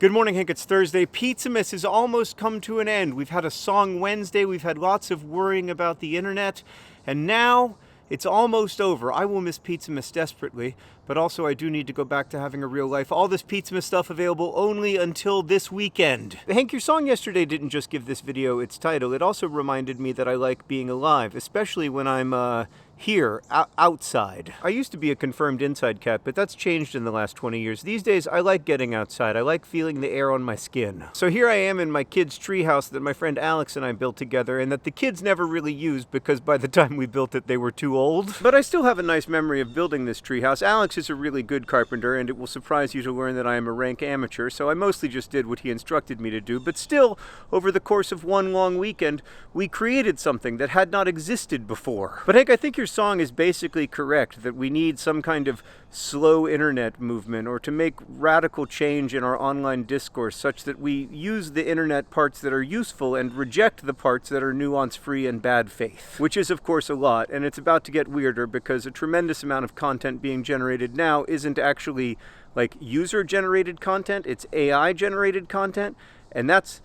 Good morning, Hank. It's Thursday. Pizzamas has almost come to an end. We've had a Song Wednesday. We've had lots of worrying about the internet. And now it's almost over. I will miss Pizzamas desperately, but also I do need to go back to having a real life. All this Pizzamas stuff available only until this weekend. Hank, your song yesterday didn't just give this video its title. It also reminded me that I like being alive, especially when I'm here, outside. I used to be a confirmed inside cat, but that's changed in the last 20 years. These days, I like getting outside. I like feeling the air on my skin. So here I am in my kids' treehouse that my friend Alex and I built together, and that the kids never really used because by the time we built it, they were too old. But I still have a nice memory of building this treehouse. Alex is a really good carpenter, and it will surprise you to learn that I am a rank amateur, so I mostly just did what he instructed me to do. But still, over the course of one long weekend, we created something that had not existed before. But Hank, I think your song is basically correct, that we need some kind of slow internet movement, or to make radical change in our online discourse such that we use the internet parts that are useful and reject the parts that are nuance-free and bad faith. Which is, of course, a lot, and it's about to get weirder because a tremendous amount of content being generated now isn't actually like user-generated content, it's AI-generated content, and that's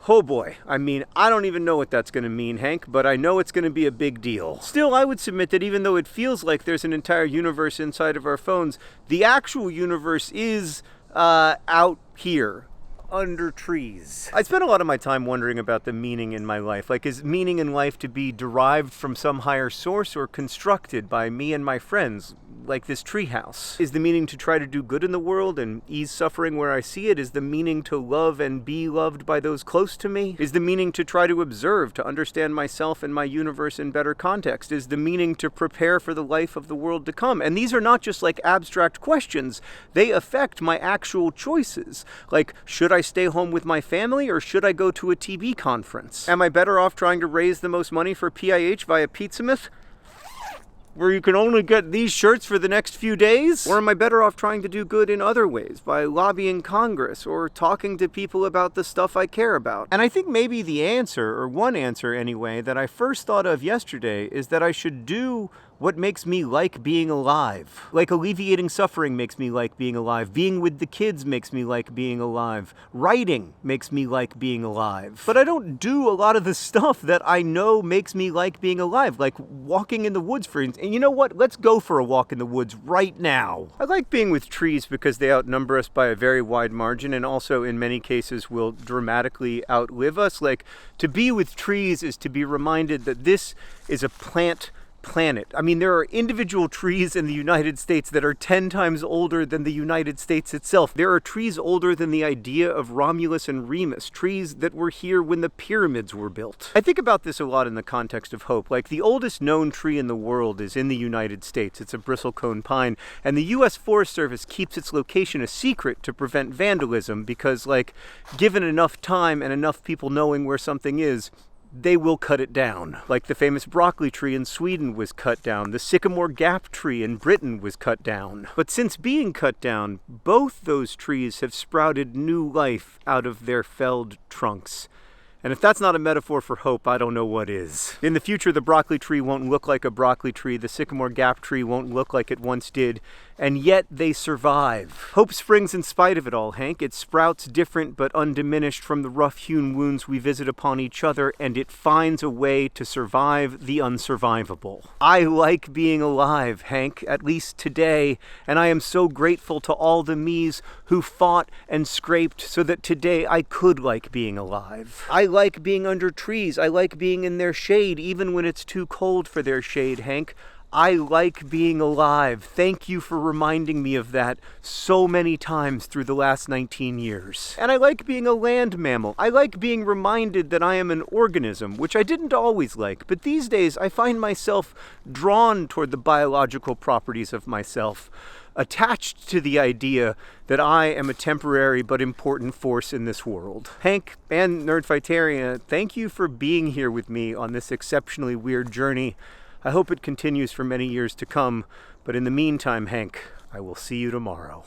oh boy, I mean, I don't even know what that's going to mean, Hank, but I know it's going to be a big deal. Still, I would submit that even though it feels like there's an entire universe inside of our phones, the actual universe is out here, under trees. I spend a lot of my time wondering about the meaning in my life. Like, is meaning in life to be derived from some higher source or constructed by me and my friends, like this treehouse? Is the meaning to try to do good in the world and ease suffering where I see it? Is the meaning to love and be loved by those close to me? Is the meaning to try to observe, to understand myself and my universe in better context? Is the meaning to prepare for the life of the world to come? And these are not just like abstract questions. They affect my actual choices. Like, should I stay home with my family or should I go to a TB conference? Am I better off trying to raise the most money for PIH via Pizzamas, where you can only get these shirts for the next few days? Or am I better off trying to do good in other ways, by lobbying Congress or talking to people about the stuff I care about? And I think maybe the answer, or one answer anyway, that I first thought of yesterday is that I should do what makes me like being alive. Like alleviating suffering makes me like being alive. Being with the kids makes me like being alive. Writing makes me like being alive. But I don't do a lot of the stuff that I know makes me like being alive, like walking in the woods, for instance. And you know what? Let's go for a walk in the woods right now. I like being with trees because they outnumber us by a very wide margin, and also in many cases will dramatically outlive us. Like, to be with trees is to be reminded that this is a planet. I mean, there are individual trees in the United States that are 10 times older than the United States itself. There are trees older than the idea of Romulus and Remus, trees that were here when the pyramids were built. I think about this a lot in the context of hope. Like, the oldest known tree in the world is in the United States. It's a bristlecone pine, and the U.S. Forest Service keeps its location a secret to prevent vandalism because, like, given enough time and enough people knowing where something is, they will cut it down. Like the famous broccoli tree in Sweden was cut down. The sycamore gap tree in Britain was cut down. But since being cut down, both those trees have sprouted new life out of their felled trunks. And if that's not a metaphor for hope, I don't know what is. In the future, the broccoli tree won't look like a broccoli tree. The sycamore gap tree won't look like it once did. And yet they survive. Hope springs in spite of it all, Hank. It sprouts different but undiminished from the rough-hewn wounds we visit upon each other, and it finds a way to survive the unsurvivable. I like being alive, Hank, at least today, and I am so grateful to all the me's who fought and scraped so that today I could like being alive. I like being under trees. I like being in their shade, even when it's too cold for their shade, Hank. I like being alive. Thank you for reminding me of that so many times through the last 19 years. And I like being a land mammal. I like being reminded that I am an organism, which I didn't always like, but these days I find myself drawn toward the biological properties of myself, attached to the idea that I am a temporary but important force in this world. Hank and Nerdfighteria, thank you for being here with me on this exceptionally weird journey. I hope it continues for many years to come, but in the meantime, Hank, I will see you tomorrow.